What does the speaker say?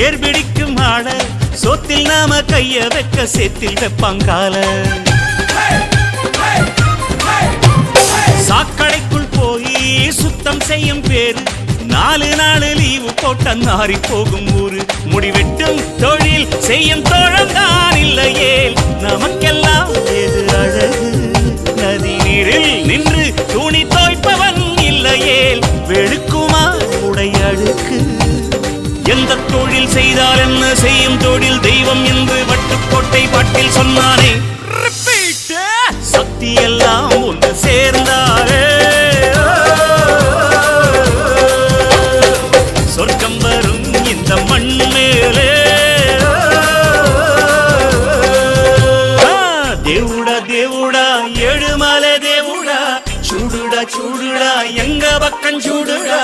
ஏர்பிடிக்கும் ஆள சொத்தில் நாம கைய வைக்க சேத்தில் வெப்பாங்கால சாக்கடைக்குள் போய் சுத்தம் செய்யும் பேரு 4 நாள் லீவு போட்ட நாரி போகும் ஊரு முடிவெட்டும் தொழில் செய்யும் தோழந்தான் இல்லையே நமக்கெல்லாம் எது அழகு நதி நீரில் நின்று துணி தோய்ப்பவன் இல்லையே வெளுக்குமா உடை அழுக்கு எந்த தொழில் செய்தால் என்ன செய்யும் தொழில் தெய்வம் என்று வட்டுக்கோட்டை பாட்டில் சொன்னானே சக்தி எல்லாம் ஒன்று சேர்ந்தாரே சொர்க்கம் வரும் இந்த மண் மேலே தேவுடா தேவுடா ஏழுமலை தேவுடா சூடுடா சூடுடா எங்க பக்கம் சூடுடா